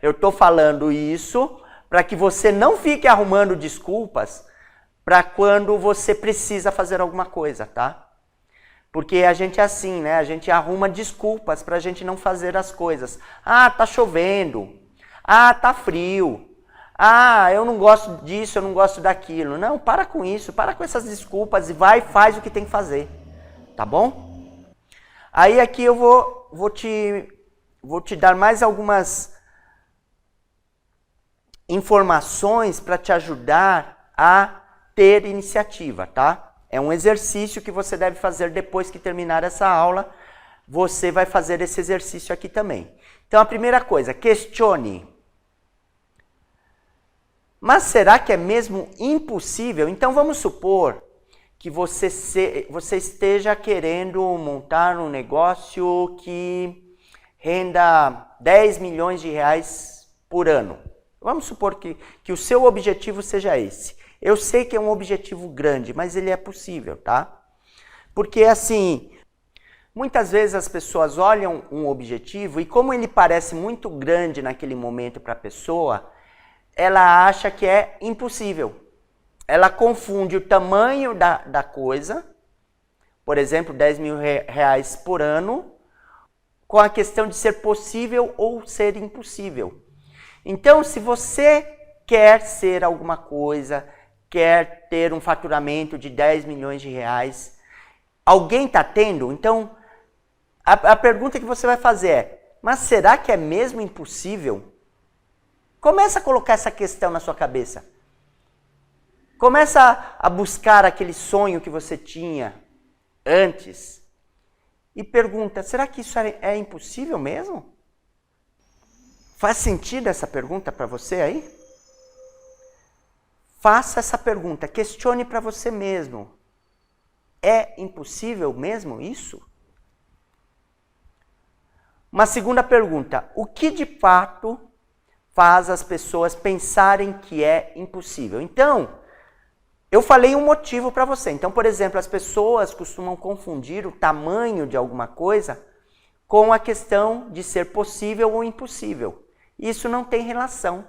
[SPEAKER 1] Eu estou falando isso para que você não fique arrumando desculpas para quando você precisa fazer alguma coisa, tá? Porque a gente é assim, né? A gente arruma desculpas para a gente não fazer as coisas. Ah, tá chovendo. Ah, tá frio. Ah, eu não gosto disso, eu não gosto daquilo. Não, para com isso, para com essas desculpas e vai e faz o que tem que fazer. Tá bom? Aí aqui eu vou te dar mais algumas informações para te ajudar a ter iniciativa, tá? É um exercício que você deve fazer depois que terminar essa aula. Você vai fazer esse exercício aqui também. Então, a primeira coisa, questione. Mas será que é mesmo impossível? Então vamos supor que você esteja querendo montar um negócio que renda 10 milhões de reais por ano. Vamos supor que o seu objetivo seja esse. Eu sei que é um objetivo grande, mas ele é possível, tá? Porque assim, muitas vezes as pessoas olham um objetivo e como ele parece muito grande naquele momento para a pessoa, ela acha que é impossível. Ela confunde o tamanho da coisa, por exemplo, 10 mil reais por ano, com a questão de ser possível ou ser impossível. Então, se você quer ser alguma coisa, quer ter um faturamento de 10 milhões de reais, alguém está tendo? Então, a pergunta que você vai fazer é, mas será que é mesmo impossível? Começa a colocar essa questão na sua cabeça. Começa a buscar aquele sonho que você tinha antes e pergunta, será que isso é impossível mesmo? Faz sentido essa pergunta para você aí? Faça essa pergunta, questione para você mesmo. É impossível mesmo isso? Uma segunda pergunta, o que de fato faz as pessoas pensarem que é impossível? Então, eu falei um motivo para você. Então, por exemplo, as pessoas costumam confundir o tamanho de alguma coisa com a questão de ser possível ou impossível. Isso não tem relação.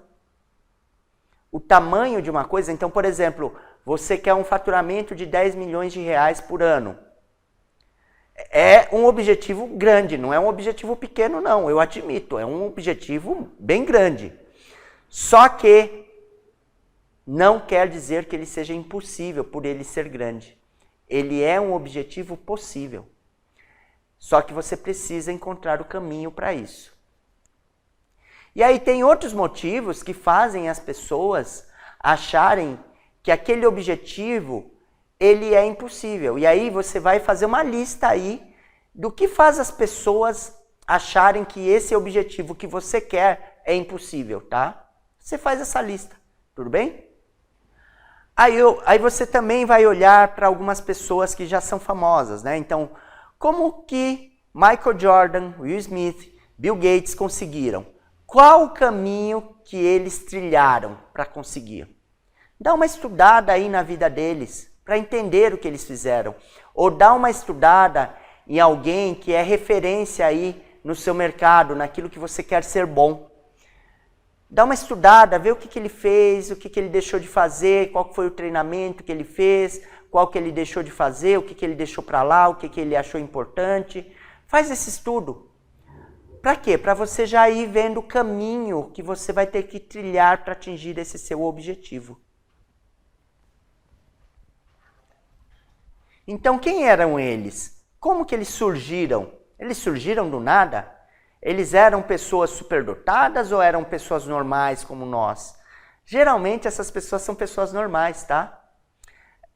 [SPEAKER 1] O tamanho de uma coisa, então, por exemplo, você quer um faturamento de 10 milhões de reais por ano. É um objetivo grande, não é um objetivo pequeno não, eu admito, é um objetivo bem grande. Só que não quer dizer que ele seja impossível por ele ser grande. Ele é um objetivo possível. Só que você precisa encontrar o caminho para isso. E aí tem outros motivos que fazem as pessoas acharem que aquele objetivo ele é impossível. E aí você vai fazer uma lista aí do que faz as pessoas acharem que esse objetivo que você quer é impossível, tá? Você faz essa lista, tudo bem? Aí você também vai olhar para algumas pessoas que já são famosas, né? Então, como que Michael Jordan, Will Smith, Bill Gates conseguiram? Qual o caminho que eles trilharam para conseguir? Dá uma estudada aí na vida deles, para entender o que eles fizeram. Ou dá uma estudada em alguém que é referência aí no seu mercado, naquilo que você quer ser bom. Dá uma estudada, vê o que ele fez, o que ele deixou de fazer, qual foi o treinamento que ele fez, qual que ele deixou de fazer, o que ele deixou para lá, o que ele achou importante. Faz esse estudo. Para quê? Para você já ir vendo o caminho que você vai ter que trilhar para atingir esse seu objetivo. Então, quem eram eles? Como que eles surgiram? Eles surgiram do nada? Eles eram pessoas superdotadas ou eram pessoas normais como nós? Geralmente essas pessoas são pessoas normais, tá?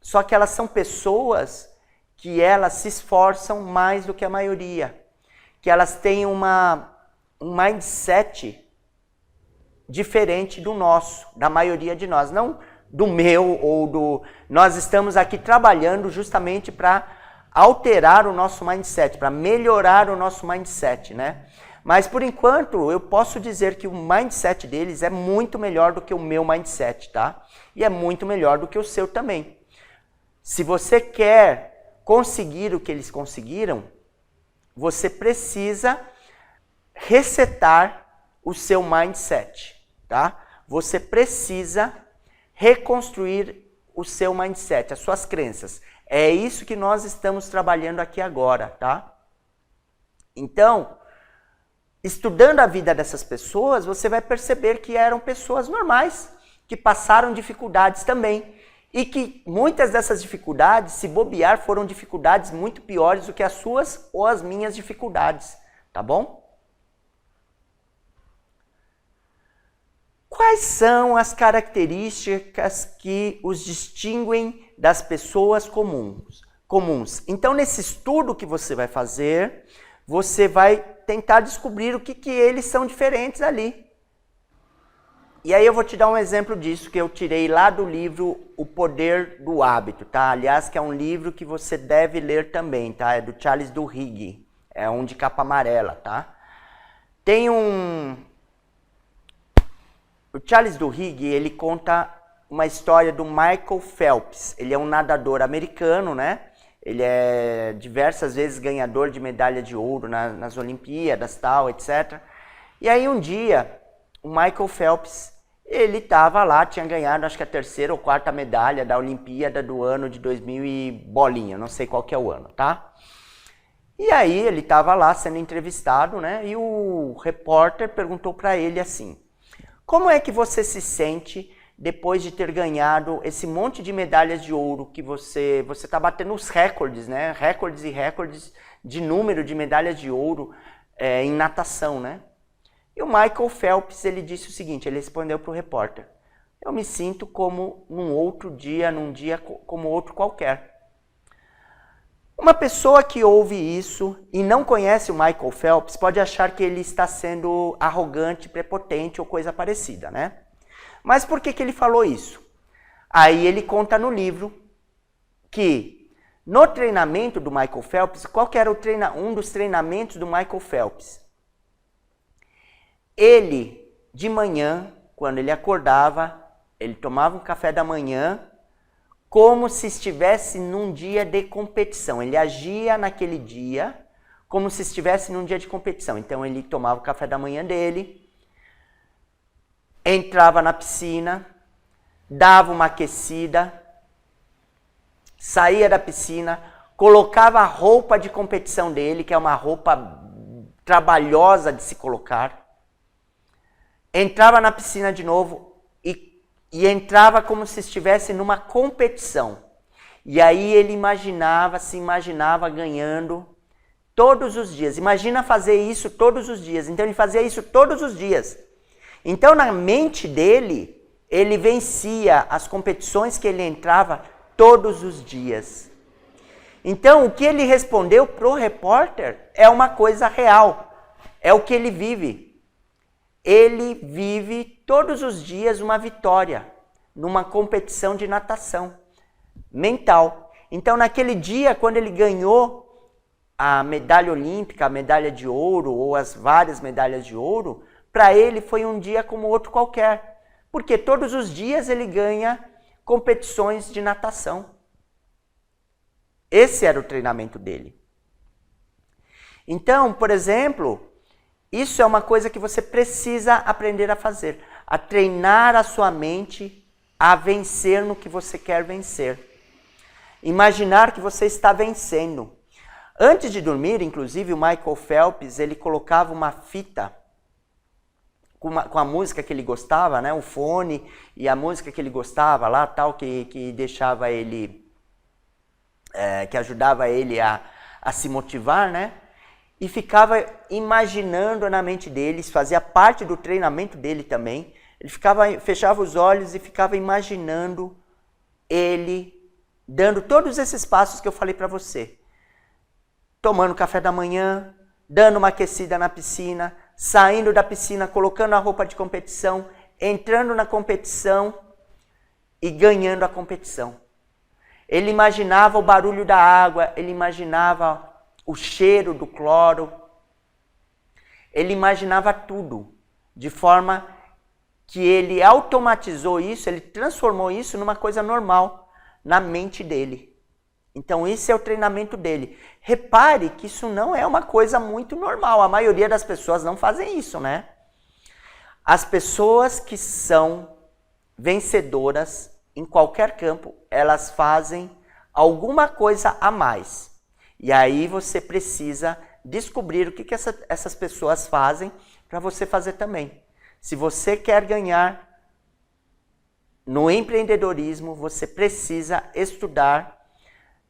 [SPEAKER 1] Só que elas são pessoas que elas se esforçam mais do que a maioria. Que elas têm um mindset diferente do nosso, da maioria de nós. Não do meu ou do... Nós estamos aqui trabalhando justamente para alterar o nosso mindset, para melhorar o nosso mindset, né? Mas, por enquanto, eu posso dizer que o mindset deles é muito melhor do que o meu mindset, tá? E é muito melhor do que o seu também. Se você quer conseguir o que eles conseguiram, você precisa resetar o seu mindset, tá? Você precisa reconstruir o seu mindset, as suas crenças. É isso que nós estamos trabalhando aqui agora, tá? Então, estudando a vida dessas pessoas, você vai perceber que eram pessoas normais, que passaram dificuldades também. E que muitas dessas dificuldades, se bobear, foram dificuldades muito piores do que as suas ou as minhas dificuldades, tá bom? Quais são as características que os distinguem das pessoas comuns? Então, nesse estudo que você vai fazer, você vai tentar descobrir o que eles são diferentes ali. E aí eu vou te dar um exemplo disso que eu tirei lá do livro O Poder do Hábito, tá? Aliás, que é um livro que você deve ler também, tá? É do Charles Duhigg, é um de capa amarela, tá? Tem um... O Charles Duhigg, ele conta uma história do Michael Phelps. Ele é um nadador americano, né? Ele é diversas vezes ganhador de medalha de ouro nas Olimpíadas, tal, etc. E aí um dia... O Michael Phelps, ele estava lá, tinha ganhado acho que a 3ª ou 4ª medalha da Olimpíada do ano de 2000 e bolinha, não sei qual que é o ano, tá? E aí ele estava lá sendo entrevistado, né? E o repórter perguntou para ele assim, como é que você se sente depois de ter ganhado esse monte de medalhas de ouro que você está batendo os recordes, né? Recordes e recordes de número de medalhas de ouro em natação, né? E o Michael Phelps, ele disse o seguinte, ele respondeu para o repórter, eu me sinto como num outro dia, num dia como outro qualquer. Uma pessoa que ouve isso e não conhece o Michael Phelps pode achar que ele está sendo arrogante, prepotente ou coisa parecida, né? Mas por que ele falou isso? Aí ele conta no livro que no treinamento do Michael Phelps, qual que era um dos treinamentos do Michael Phelps? Ele, de manhã, quando ele acordava, ele tomava um café da manhã como se estivesse num dia de competição. Ele agia naquele dia como se estivesse num dia de competição. Então ele tomava o café da manhã dele, entrava na piscina, dava uma aquecida, saía da piscina, colocava a roupa de competição dele, que é uma roupa trabalhosa de se colocar, entrava na piscina de novo e entrava como se estivesse numa competição. E aí ele se imaginava ganhando todos os dias. Imagina fazer isso todos os dias. Então ele fazia isso todos os dias. Então na mente dele, ele vencia as competições que ele entrava todos os dias. Então o que ele respondeu pro repórter é uma coisa real. É o que ele vive. Ele vive todos os dias uma vitória numa competição de natação mental. Então, naquele dia, quando ele ganhou a medalha olímpica, a medalha de ouro ou as várias medalhas de ouro, para ele foi um dia como outro qualquer. Porque todos os dias ele ganha competições de natação. Esse era o treinamento dele. Então, por exemplo... Isso é uma coisa que você precisa aprender a fazer, a treinar a sua mente a vencer no que você quer vencer. Imaginar que você está vencendo. Antes de dormir, inclusive, o Michael Phelps, ele colocava uma fita com a música que ele gostava, né? O fone e a música que ele gostava lá, tal, que deixava ele, que ajudava ele a se motivar, né? E ficava imaginando na mente dele, isso fazia parte do treinamento dele também. Ele fechava os olhos e ficava imaginando ele dando todos esses passos que eu falei para você. Tomando café da manhã, dando uma aquecida na piscina, saindo da piscina, colocando a roupa de competição, entrando na competição e ganhando a competição. Ele imaginava o barulho da água, ele imaginava o cheiro do cloro, ele imaginava tudo, de forma que ele automatizou isso, ele transformou isso numa coisa normal na mente dele. Então esse é o treinamento dele. Repare que isso não é uma coisa muito normal, a maioria das pessoas não fazem isso, né? As pessoas que são vencedoras em qualquer campo, elas fazem alguma coisa a mais. E aí você precisa descobrir o que essas pessoas fazem para você fazer também. Se você quer ganhar no empreendedorismo, você precisa estudar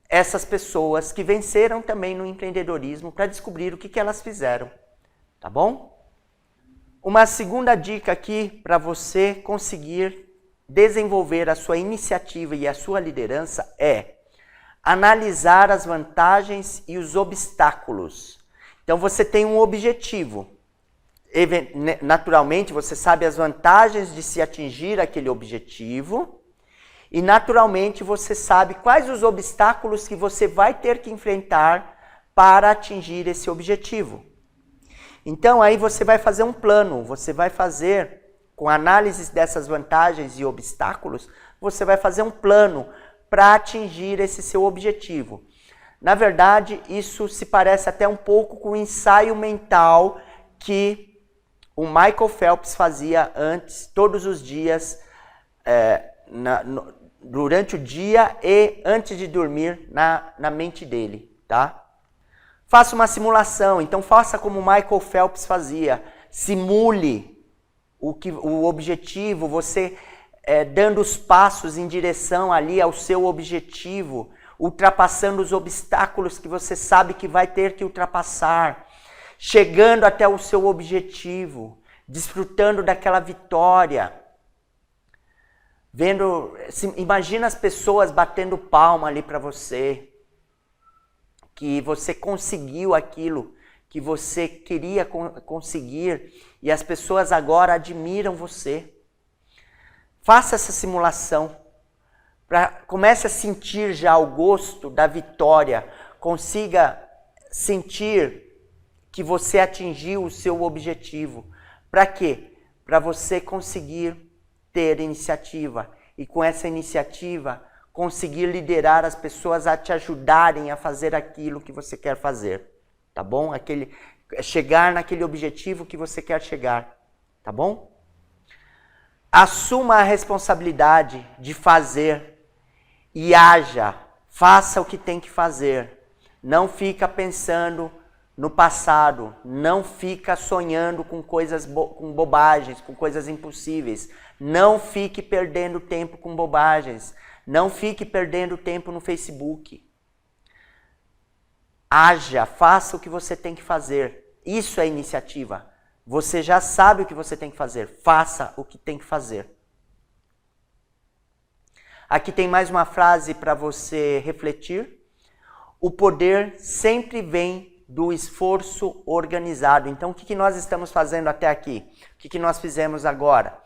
[SPEAKER 1] essas pessoas que venceram também no empreendedorismo para descobrir o que elas fizeram. Tá bom? Uma segunda dica aqui para você conseguir desenvolver a sua iniciativa e a sua liderança é analisar as vantagens e os obstáculos. Então você tem um objetivo. naturalmente, você sabe as vantagens de se atingir aquele objetivo e, naturalmente, você sabe quais os obstáculos que você vai ter que enfrentar para atingir esse objetivo. Então, aí você vai fazer um plano, você vai fazer, com análise dessas vantagens e obstáculos, você vai fazer um plano para atingir esse seu objetivo. Na verdade, isso se parece até um pouco com o ensaio mental que o Michael Phelps fazia antes, todos os dias, durante o dia e antes de dormir na mente dele, tá? Faça uma simulação, então faça como o Michael Phelps fazia, simule o objetivo, você dando os passos em direção ali ao seu objetivo, ultrapassando os obstáculos que você sabe que vai ter que ultrapassar, chegando até o seu objetivo, desfrutando daquela vitória. Imagina as pessoas batendo palma ali para você, que você conseguiu aquilo que você queria conseguir e as pessoas agora admiram você. Faça essa simulação. Comece a sentir já o gosto da vitória. Consiga sentir que você atingiu o seu objetivo. Para quê? Para você conseguir ter iniciativa. E com essa iniciativa, conseguir liderar as pessoas a te ajudarem a fazer aquilo que você quer fazer. Tá bom? Chegar naquele objetivo que você quer chegar. Tá bom? Assuma a responsabilidade de fazer e haja, faça o que tem que fazer. Não fica pensando no passado, não fica sonhando com com bobagens, com coisas impossíveis. Não fique perdendo tempo com bobagens. Não fique perdendo tempo no Facebook. Haja, faça o que você tem que fazer. Isso é iniciativa. Você já sabe o que você tem que fazer. Faça o que tem que fazer. Aqui tem mais uma frase para você refletir. O poder sempre vem do esforço organizado. Então, o que nós estamos fazendo até aqui? O que nós fizemos agora?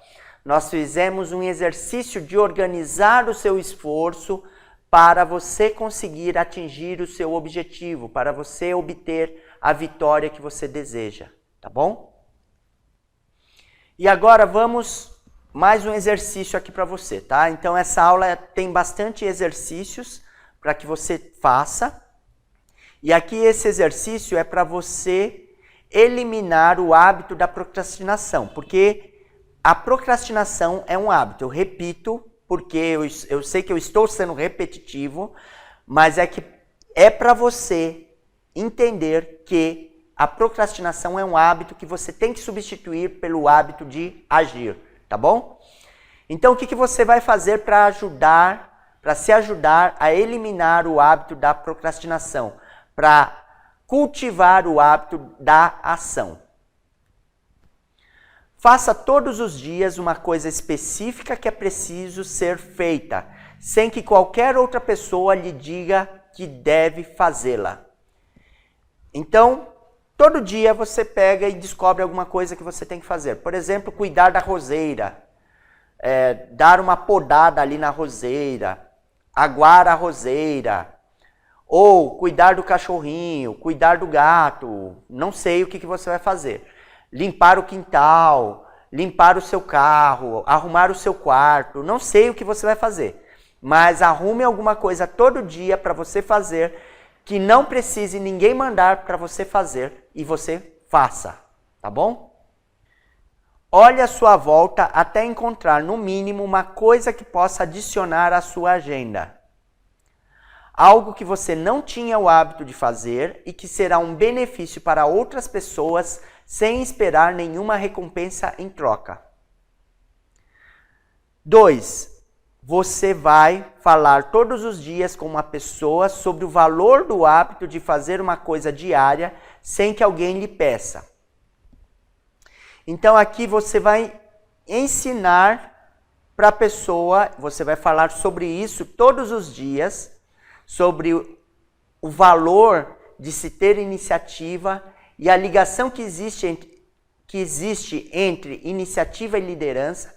[SPEAKER 1] Nós fizemos um exercício de organizar o seu esforço para você conseguir atingir o seu objetivo, para você obter a vitória que você deseja, tá bom? E agora vamos mais um exercício aqui para você, tá? Então essa aula tem bastante exercícios para que você faça. E aqui esse exercício é para você eliminar o hábito da procrastinação, porque a procrastinação é um hábito. Eu repito, porque eu sei que eu estou sendo repetitivo, mas é para você entender que a procrastinação é um hábito que você tem que substituir pelo hábito de agir, tá bom? Então o que você vai fazer para se ajudar a eliminar o hábito da procrastinação? Para cultivar o hábito da ação. Faça todos os dias uma coisa específica que é preciso ser feita, sem que qualquer outra pessoa lhe diga que deve fazê-la. Então, todo dia você pega e descobre alguma coisa que você tem que fazer. Por exemplo, cuidar da roseira, dar uma podada ali na roseira, aguar a roseira, ou cuidar do cachorrinho, cuidar do gato, não sei o que você vai fazer. Limpar o quintal, limpar o seu carro, arrumar o seu quarto, não sei o que você vai fazer. Mas arrume alguma coisa todo dia para você fazer, que não precise ninguém mandar para você fazer e você faça, tá bom? Olhe à sua volta até encontrar no mínimo uma coisa que possa adicionar à sua agenda. Algo que você não tinha o hábito de fazer e que será um benefício para outras pessoas sem esperar nenhuma recompensa em troca. 2. Você vai falar todos os dias com uma pessoa sobre o valor do hábito de fazer uma coisa diária sem que alguém lhe peça. Então aqui você vai ensinar para a pessoa, você vai falar sobre isso todos os dias, sobre o valor de se ter iniciativa e a ligação que existe que existe entre iniciativa e liderança.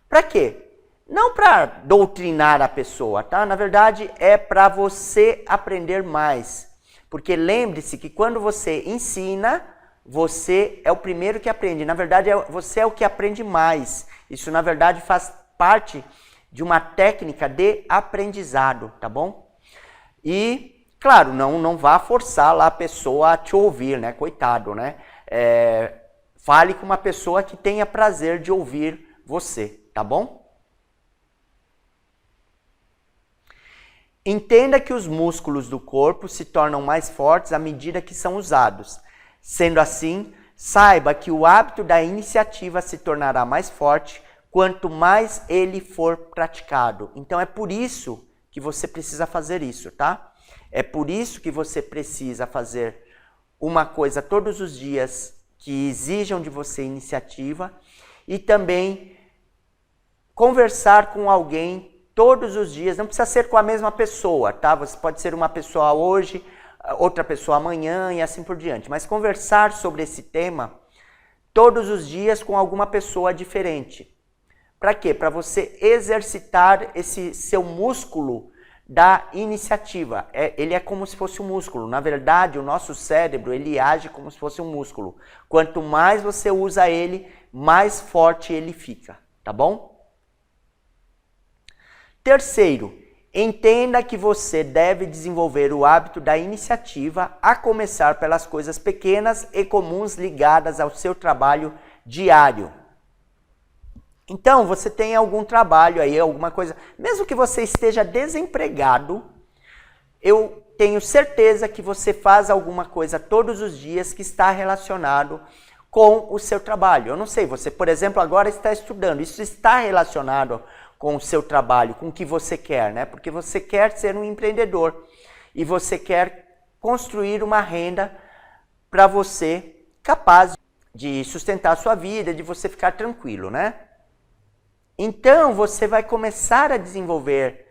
[SPEAKER 1] Para quê? Não para doutrinar a pessoa, tá? Na verdade, é para você aprender mais. Porque lembre-se que quando você ensina, você é o primeiro que aprende. Na verdade, você é o que aprende mais. Isso, na verdade, faz parte de uma técnica de aprendizado, tá bom? E, claro, não vá forçar lá a pessoa a te ouvir, né? Coitado, né? Fale com uma pessoa que tenha prazer de ouvir você, tá bom? Entenda que os músculos do corpo se tornam mais fortes à medida que são usados. Sendo assim, saiba que o hábito da iniciativa se tornará mais forte quanto mais ele for praticado. Então é por isso que você precisa fazer isso, tá? É por isso que você precisa fazer uma coisa todos os dias que exijam de você iniciativa e também conversar com alguém todos os dias. Não precisa ser com a mesma pessoa, tá? Você pode ser uma pessoa hoje, outra pessoa amanhã e assim por diante. Mas conversar sobre esse tema todos os dias com alguma pessoa diferente. Para quê? Para você exercitar esse seu músculo da iniciativa. Ele é como se fosse um músculo. Na verdade, o nosso cérebro, ele age como se fosse um músculo. Quanto mais você usa ele, mais forte ele fica, tá bom? Terceiro, entenda que você deve desenvolver o hábito da iniciativa, a começar pelas coisas pequenas e comuns ligadas ao seu trabalho diário. Então, você tem algum trabalho aí, alguma coisa, mesmo que você esteja desempregado, eu tenho certeza que você faz alguma coisa todos os dias que está relacionado com o seu trabalho. Eu não sei, você, por exemplo, agora está estudando, isso está relacionado com o seu trabalho, com o que você quer, né? Porque você quer ser um empreendedor e você quer construir uma renda para você capaz de sustentar a sua vida, de você ficar tranquilo, né? Então, você vai começar a desenvolver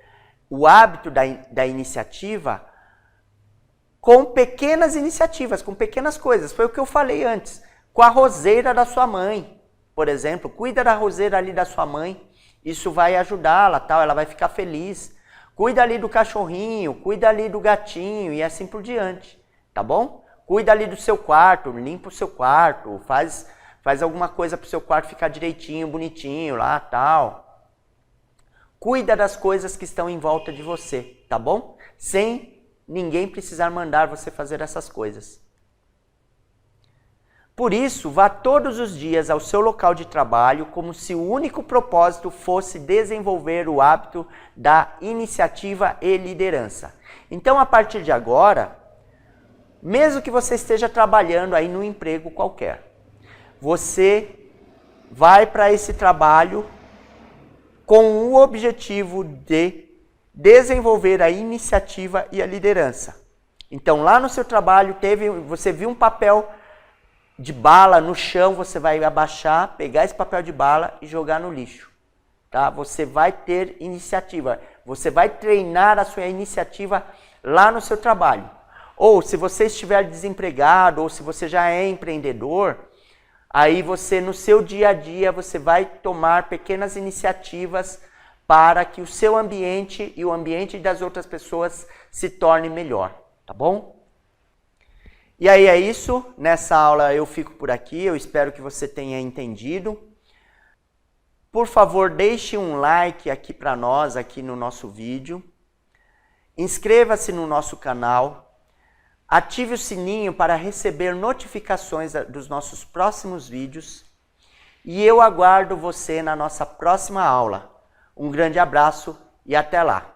[SPEAKER 1] o hábito da iniciativa com pequenas iniciativas, com pequenas coisas. Foi o que eu falei antes. Com a roseira da sua mãe, por exemplo. Cuida da roseira ali da sua mãe. Isso vai ajudá-la, tal, ela vai ficar feliz. Cuida ali do cachorrinho, cuida ali do gatinho e assim por diante, tá bom? Cuida ali do seu quarto, limpa o seu quarto, faz alguma coisa para o seu quarto ficar direitinho, bonitinho lá, tal. Cuida das coisas que estão em volta de você, tá bom? Sem ninguém precisar mandar você fazer essas coisas. Por isso, vá todos os dias ao seu local de trabalho como se o único propósito fosse desenvolver o hábito da iniciativa e liderança. Então, a partir de agora, mesmo que você esteja trabalhando aí num emprego qualquer, você vai para esse trabalho com o objetivo de desenvolver a iniciativa e a liderança. Então, lá no seu trabalho, você viu um papel de bala no chão, você vai abaixar, pegar esse papel de bala e jogar no lixo. Tá? Você vai ter iniciativa, você vai treinar a sua iniciativa lá no seu trabalho. Ou se você estiver desempregado, ou se você já é empreendedor, aí você no seu dia a dia você vai tomar pequenas iniciativas para que o seu ambiente e o ambiente das outras pessoas se torne melhor, tá bom? E aí é isso, nessa aula eu fico por aqui, eu espero que você tenha entendido. Por favor, deixe um like aqui para nós, aqui no nosso vídeo. Inscreva-se no nosso canal. Ative o sininho para receber notificações dos nossos próximos vídeos. E eu aguardo você na nossa próxima aula. Um grande abraço e até lá!